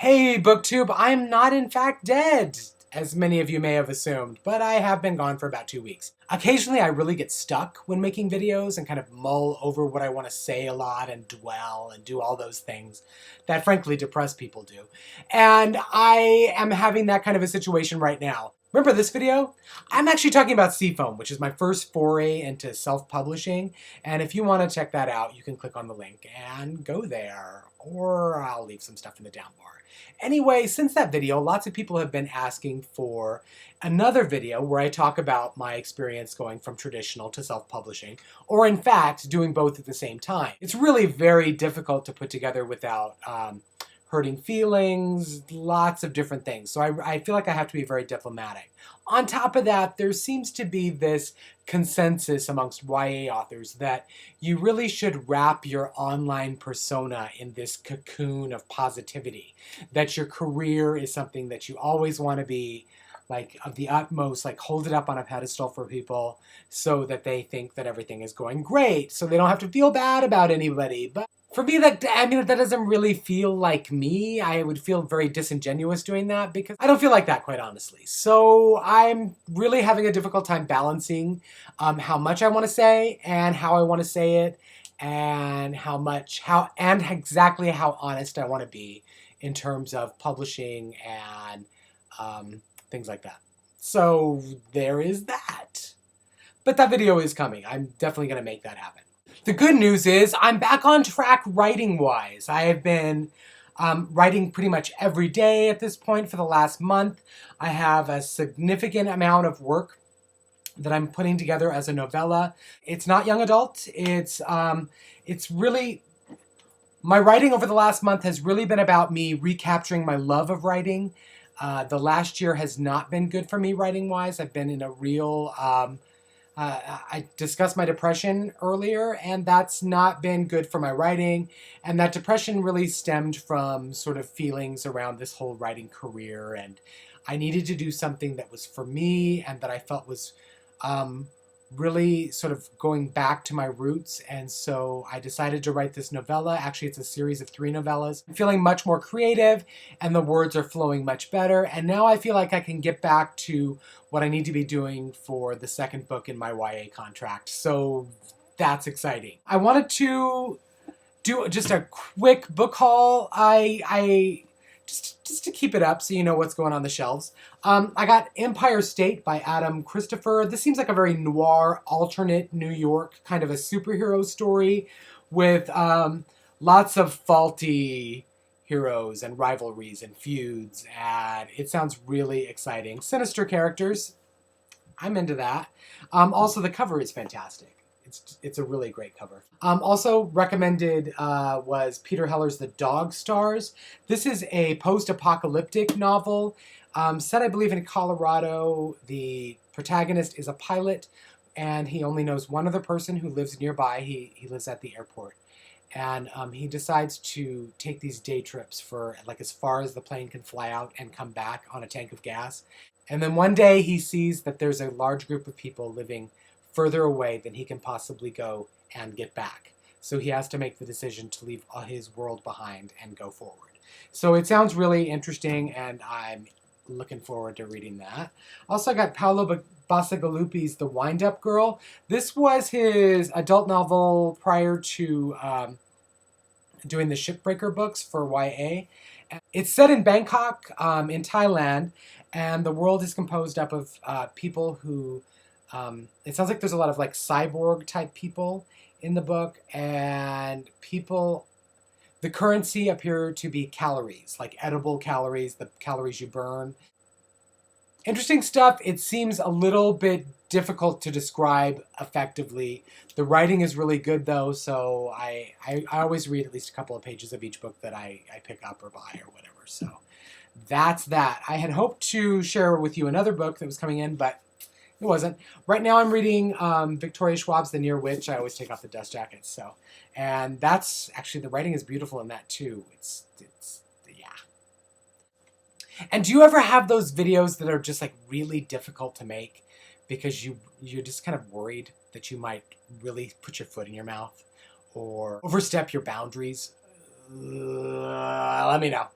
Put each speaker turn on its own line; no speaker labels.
Hey, BookTube, I'm not in fact dead, as many of you may have assumed, but I have been gone for about 2 weeks. Occasionally I really get stuck when making videos and kind of mull over what I want to say a lot and dwell and do all those things that frankly depressed people do. And I am having that kind of a situation right now. Remember this video? I'm actually talking about Seafoam, which is my first foray into self-publishing. And if you want to check that out, you can click on the link and go there. Or I'll leave some stuff in the down bar. Anyway, since that video, lots of people have been asking for another video where I talk about my experience going from traditional to self-publishing, or in fact, doing both at the same time. It's really very difficult to put together without hurting feelings, lots of different things. So I feel like I have to be very diplomatic. On top of that, there seems to be this consensus amongst YA authors that you really should wrap your online persona in this cocoon of positivity, that your career is something that you always want to be like of the utmost, like hold it up on a pedestal for people so that they think that everything is going great, so they don't have to feel bad about anybody. But for me, that doesn't really feel like me. I would feel very disingenuous doing that because I don't feel like that, quite honestly. So I'm really having a difficult time balancing how much I want to say and how I want to say it, and exactly how honest I want to be in terms of publishing and things like that. So there is that. But that video is coming. I'm definitely going to make that happen. The good news is I'm back on track writing-wise. I have been writing pretty much every day at this point for the last month. I have a significant amount of work that I'm putting together as a novella. It's not young adult. It's really, my writing over the last month has really been about me recapturing my love of writing. The last year has not been good for me writing-wise. I've been in a real... I discussed my depression earlier, and that's not been good for my writing. And that depression really stemmed from sort of feelings around this whole writing career. And I needed to do something that was for me and that I felt was really sort of going back to my roots. And so I decided to write this novella. Actually, it's a series of 3 novellas. I'm feeling much more creative and the words are flowing much better. And now I feel like I can get back to what I need to be doing for the second book in my YA contract. So that's exciting. I wanted to do just a quick book haul. Just to keep it up so you know what's going on the shelves. I got Empire State by Adam Christopher. This seems like a very noir, alternate New York kind of a superhero story with lots of faulty heroes and rivalries and feuds, and it sounds really exciting. Sinister characters. I'm into that. Also, the cover is fantastic. It's a really great cover. Also recommended was Peter Heller's The Dog Stars. This is a post-apocalyptic novel set, I believe, in Colorado. The protagonist is a pilot, and he only knows one other person who lives nearby. He lives at the airport. And he decides to take these day trips for like as far as the plane can fly out and come back on a tank of gas. And then one day he sees that there's a large group of people living further away than he can possibly go and get back. So he has to make the decision to leave his world behind and go forward. So it sounds really interesting, and I'm looking forward to reading that. Also, I got Paolo Bacigalupi's The Wind-Up Girl. This was his adult novel prior to doing the Shipbreaker books for YA. It's set in Bangkok, in Thailand, and the world is composed up of people who... it sounds like there's a lot of like cyborg type people in the book, and the currency appear to be calories, like edible calories, the calories you burn. Interesting stuff. It seems a little bit difficult to describe effectively. The writing is really good though, so I always read at least a couple of pages of each book that I pick up or buy or whatever. So that's that. I had hoped to share with you another book that was coming in, but it wasn't. Right now I'm reading Victoria Schwab's The Near Witch. I always take off the dust jackets. So, and that's actually, the writing is beautiful in that too. It's yeah. And do you ever have those videos that are just like really difficult to make because you're just kind of worried that you might really put your foot in your mouth or overstep your boundaries? Let me know.